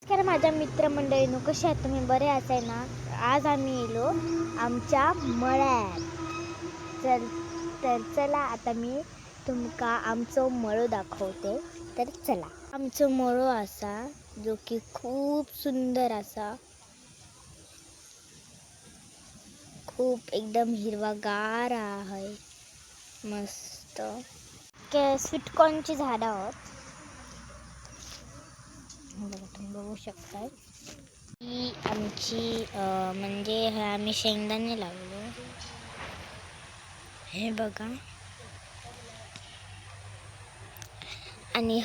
नमस्कार माझ्या मित्रमंडळींनो, कसे आहात तुम्ही? बरे असाय ना? आज आम्ही येलो आमच्या मळ्यात. तर चला आता मी तुमका आमचं मळो दाखवते. तर चला. आमचं मळो असा जो की खूप सुंदर असा, खूप एकदम हिरवागार आहे. मस्त स्वीटकॉर्नची झाडं आहोत. तुम्ही बघू शकताय ही आमची म्हणजे आम्ही शेंगदाणे लावलो. हे बघा. आणि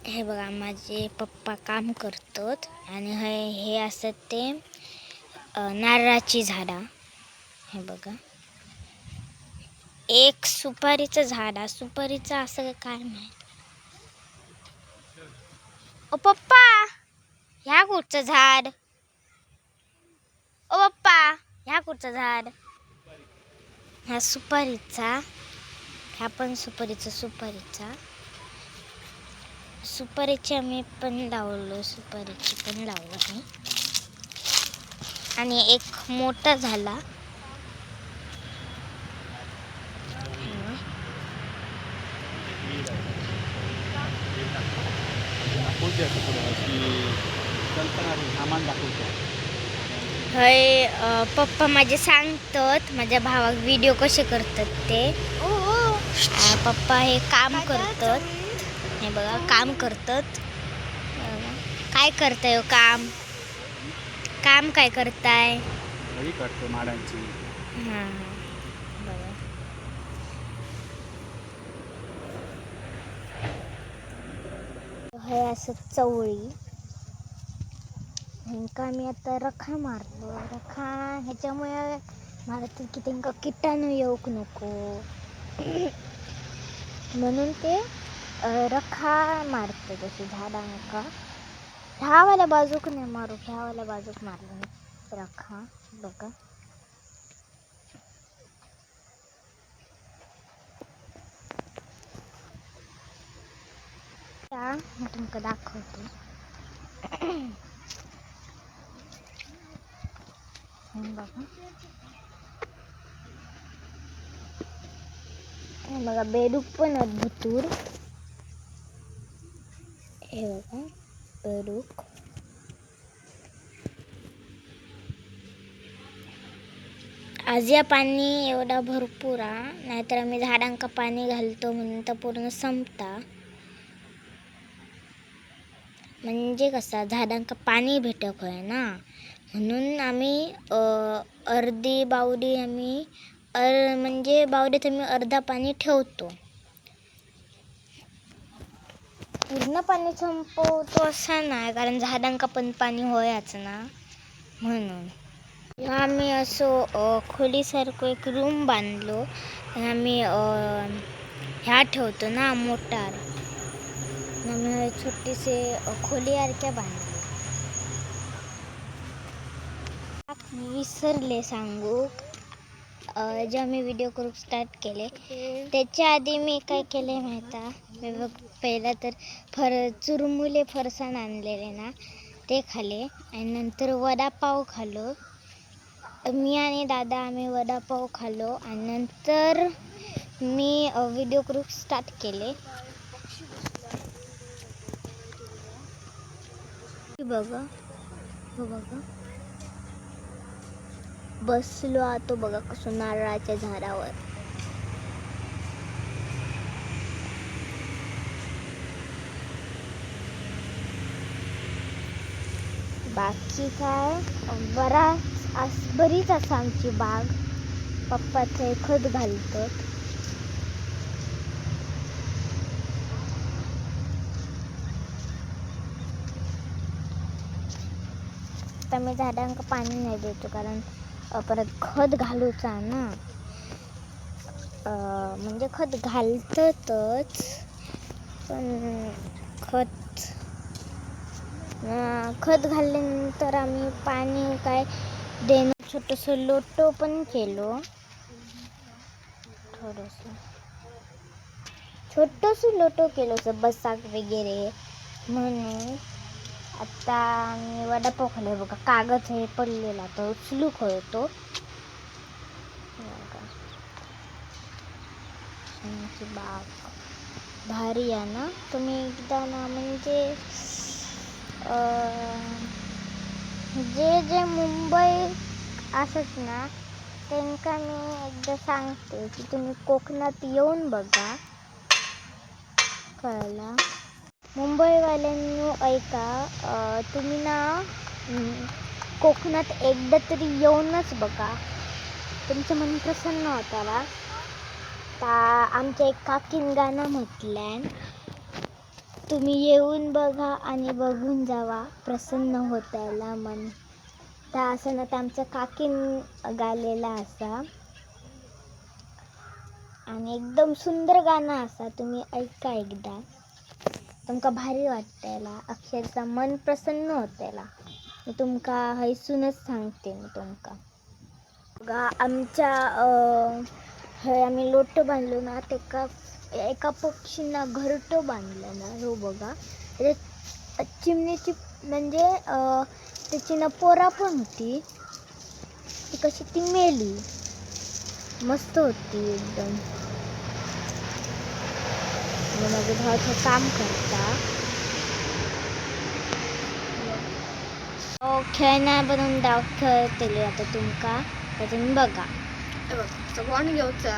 हे बघा माझे पप्पा काम करतात. आणि हे असत ते नारळाची झाडा. हे बघा, एक सुपारीचं झाड. सुपारीचं असं काय माहित. ओ पप्पा, ह्या कुठचं झाड? ओ पप्पा, ह्या कुठचं झाड? ह्या सुपारीचा. ह्या पण सुपारीची आम्ही पण लावलो. सुपारीची पण लावलो आहे. आणि एक मोठा झाला. पप्पा माझे सांगतात माझ्या भावाक व्हिडिओ कसे करतात ते. पप्पा हे काम करतात. हे बघा, काम करतात. काय करताय हो? काम काय करताय? माडांची. बघा. हे असं चवळी. ह्यांका मी आता रखा मारलो. रखा ह्याच्यामुळे मारतात की त्यांना किटाणू येऊक नको म्हणून ते रखा मारते. जशी झाडांका ह्यावाल्या बाजूक नाही मारू, ह्यावाल्या बाजूक मारले रखा. बघा, मी तुमका दाखवते. बघा बेडूक पण भरपूर. हे बघा बेडूक. आज या पाणी एवढा भरपूर नाहीतर आम्ही झाडांका पाणी घालतो म्हणून तर पूर्ण संपता. म्हणजे कसा झाडांका पाणी भेटक होय ना, म्हणून आम्ही अर्धी बावडी आम्ही म्हणजे बावडीत आम्ही अर्धा पाणी ठेवतो. पूर्ण पाणी संपवतो असं नाही, कारण झाडांका पण पाणी होयाच ना, म्हणून आम्ही असं खोलीसारखं एक रूम बांधलो. आम्ही ह्या ठेवतो ना मोटार. आम्ही छोटीसे खोलीसारख्या बांधलो. विसरले सांगू, जे आम्ही व्हिडिओ करू स्टार्ट केले त्याच्या आधी मी काय केले माहिती? मी पहिला तर चुरमुले फरसाण आणलेले ना, ते खाले. आणि नंतर वडापाव खालो. मी आणि दादा आम्ही वडापाव खालो. आणि नंतर मी व्हिडिओ करू स्टार्ट केले. बघा बसलो आतो बघा कसं नारळाच्या झाडावर. बाकी काय बरीच असा आमची बाग. पप्पाचे खत घालतात. आता मी झाडांका पाणी नाही देतो, कारण परत खत घालूचा ना. म्हणजे खत घालतातच, पण खत घातल्यानंतर आम्ही पाणी काय देणं. छोटंसं लोटो पण केलो थोडंसं. छोटंसं लोटो केलं असं बसाक वगैरे म्हणून. आता मी वडापाव खाल्ला बघा. कागद हे पडलेला तो उचलू होतो. बाग भारी आहे ना. तुम्ही एकदा ना म्हणजे जे मुंबई असत ना त्यांना मी एकदा सांगते की तुम्ही कोकणात येऊन बघा. कळला. मुंबईवाल्यांनो ऐका, तुम्ही ना कोकणात एकदा तरी येऊनच बघा. तुमचं मन प्रसन्न होताला. आमच्या एक काकीन गाणं म्हटलंय, तुम्ही येऊन बघा आणि बघून जावा प्रसन्न होताला मन. त्या असं ना आमच्या काकीन गालेला असा आणि एकदम सुंदर गाणं असा. तुम्ही ऐका एकदा, तुमका भारी वाटतेला. अक्षरशः मन प्रसन्न होतेला. मी तुमका हैसूनच सांगते. मी तुमका बघा आमच्या हे आम्ही लोटं बांधलो ना ते एका पक्षींना घरटं बांधलं ना. हो बघा चिमणीची म्हणजे त्याची ना पोरा पण होती. ती कशी ती मेली. मस्त होती एकदम. माझ्या भावाचं काम करता. खेळण्या बनवून दाखवते आता तुमका. त्यातून बघा. हे बघ सगळं घेऊचा.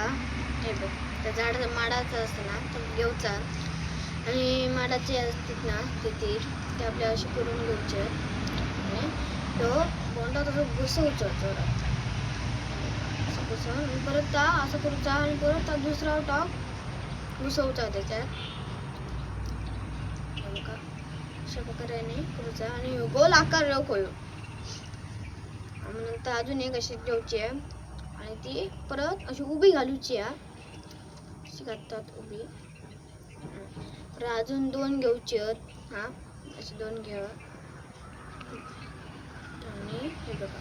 हे बघ त्या झाडाचं माडाचं असतं ना तर घेऊचा आणि माडाचे असतात ना ते आपल्या असे करून घ्यायचे आणि तो बोंडा तसं घुसवचा जोरात. असं घुसवून आणि परत ता असं करूचा आणि परत ता दुसरा टॉप घुसवचा त्याच्यात. का अशा प्रकारे करूचा आणि गोल आकार रखोयो. नंतर अजून एक अशी ठेवची आहे आणि ती परत अशी उभी घालूची आहे. अशी घालतात उभी. परत अजून 2 घेऊची आहेत. हा अशी 2 घ्यावा आणि हे बघा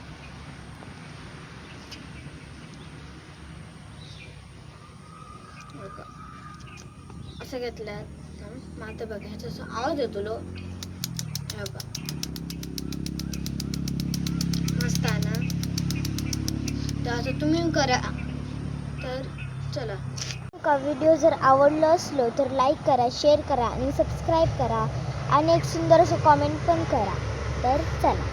असं घेतल्यात. माता बघा ह्याचा असं आवाज येतो लो. हे बघा मस्त आहे ना. तर असं तुम्ही करा. तर चला. का व्हिडिओ जर आवडलं असलो तर लाईक करा, शेअर करा आणि सबस्क्राईब करा आणि एक सुंदर असं कॉमेंट पण करा. तर चला.